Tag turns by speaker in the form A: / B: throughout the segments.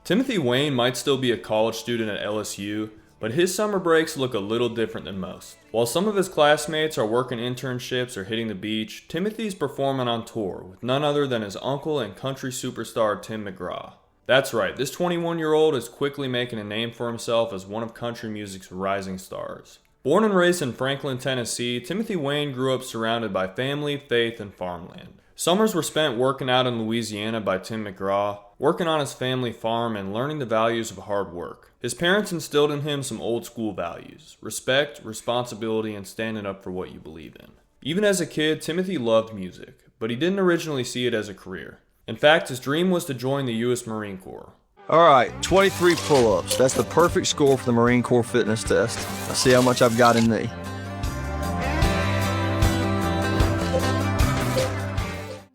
A: Timothy Wayne might still be a college student at LSU, but his summer breaks look a little different than most. While some of his classmates are working internships or hitting the beach, Timothy's performing on tour with none other than his uncle and country superstar Tim McGraw. That's right, this 21-year-old is quickly making a name for himself as one of country music's rising stars. Born and raised in Franklin, Tennessee, Timothy Wayne grew up surrounded by family, faith, and farmland. Summers were spent working out in Louisiana by Tim McGraw, working on his family farm and learning the values of hard work. His parents instilled in him some old school values: respect, responsibility, and standing up for what you believe in. Even as a kid, Timothy loved music, but he didn't originally see it as a career. In fact, his dream was to join the U.S. Marine Corps.
B: All right, 23 pull-ups. That's the perfect score for the Marine Corps fitness test. Let's see how much I've got in me.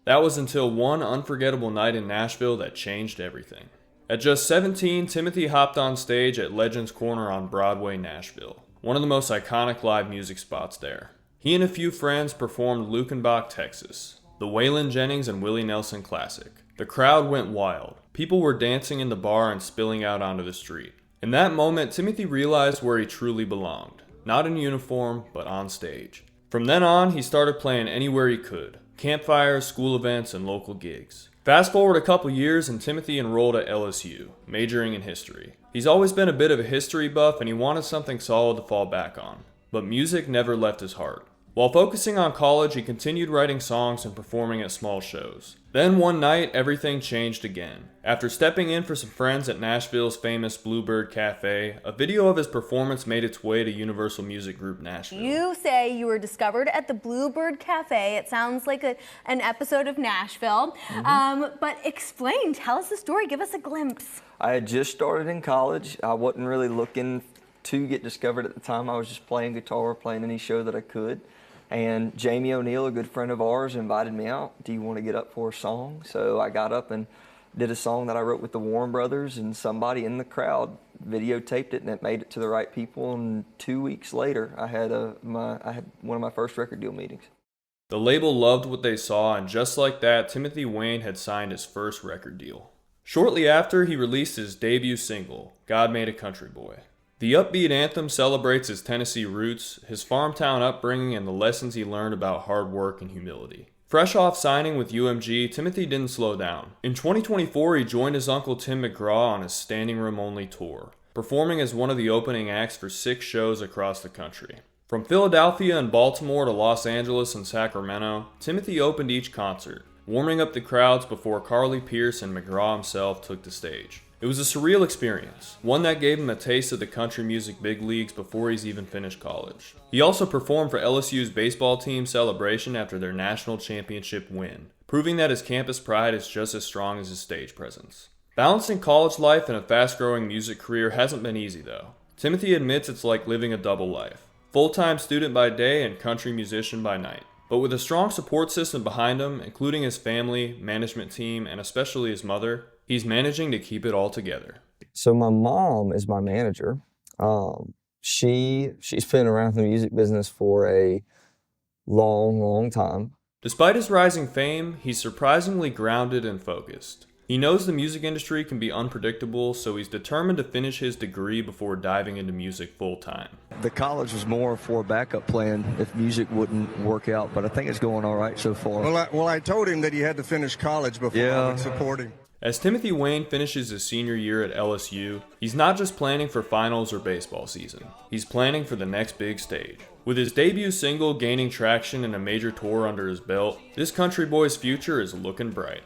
A: That was until one unforgettable night in Nashville that changed everything. At just 17, Timothy hopped on stage at Legends Corner on Broadway, Nashville, one of the most iconic live music spots there. He and a few friends performed Lukenbach, Texas, the Waylon Jennings and Willie Nelson classic. The crowd went wild. People were dancing in the bar and spilling out onto the street. In that moment, Timothy realized where he truly belonged, not in uniform, but on stage. From then on, he started playing anywhere he could. Campfires, school events, and local gigs. Fast forward a couple years and Timothy enrolled at LSU, majoring in history. He's always been a bit of a history buff and he wanted something solid to fall back on. But music never left his heart. While focusing on college, he continued writing songs and performing at small shows. Then one night, everything changed again. After stepping in for some friends at Nashville's famous Bluebird Cafe, a video of his performance made its way to Universal Music Group Nashville.
C: You say you were discovered at the Bluebird Cafe. It sounds like an episode of Nashville. But explain, tell us the story, give us a glimpse.
B: I had just started in college. I wasn't really looking to get discovered at the time. I was just playing guitar, playing any show that I could. And Jamie O'Neill, a good friend of ours, invited me out. Do you want to get up for a song? So I got up and did a song that I wrote with the Warren Brothers, and somebody in the crowd videotaped it, and it made it to the right people. And 2 weeks later, I had one of my first record deal meetings.
A: The label loved what they saw, and just like that, Timothy Wayne had signed his first record deal. Shortly after, he released his debut single, God Made a Country Boy. The upbeat anthem celebrates his Tennessee roots, his farm town upbringing, and the lessons he learned about hard work and humility. Fresh off signing with UMG, Timothy didn't slow down. In 2024, he joined his uncle Tim McGraw on his standing room only tour, performing as one of the opening acts for 6 shows across the country. From Philadelphia and Baltimore to Los Angeles and Sacramento, Timothy opened each concert, warming up the crowds before Carly Pearce and McGraw himself took the stage. It was a surreal experience, one that gave him a taste of the country music big leagues before he's even finished college. He also performed for LSU's baseball team celebration after their national championship win, proving that his campus pride is just as strong as his stage presence. Balancing college life and a fast-growing music career hasn't been easy though. Timothy admits it's like living a double life, full-time student by day and country musician by night. But with a strong support system behind him, including his family, management team, and especially his mother, he's managing to keep it all together.
B: So my mom is my manager. She's been around the music business for a long time.
A: Despite his rising fame, he's surprisingly grounded and focused. He knows the music industry can be unpredictable, so he's determined to finish his degree before diving into music full-time.
B: The college was more for a backup plan if music wouldn't work out, but I think it's going all right so far.
D: Well, I told him that he had to finish college before I would support him.
A: As Timothy Wayne finishes his senior year at LSU, he's not just planning for finals or baseball season. He's planning for the next big stage. With his debut single gaining traction and a major tour under his belt, this country boy's future is looking bright.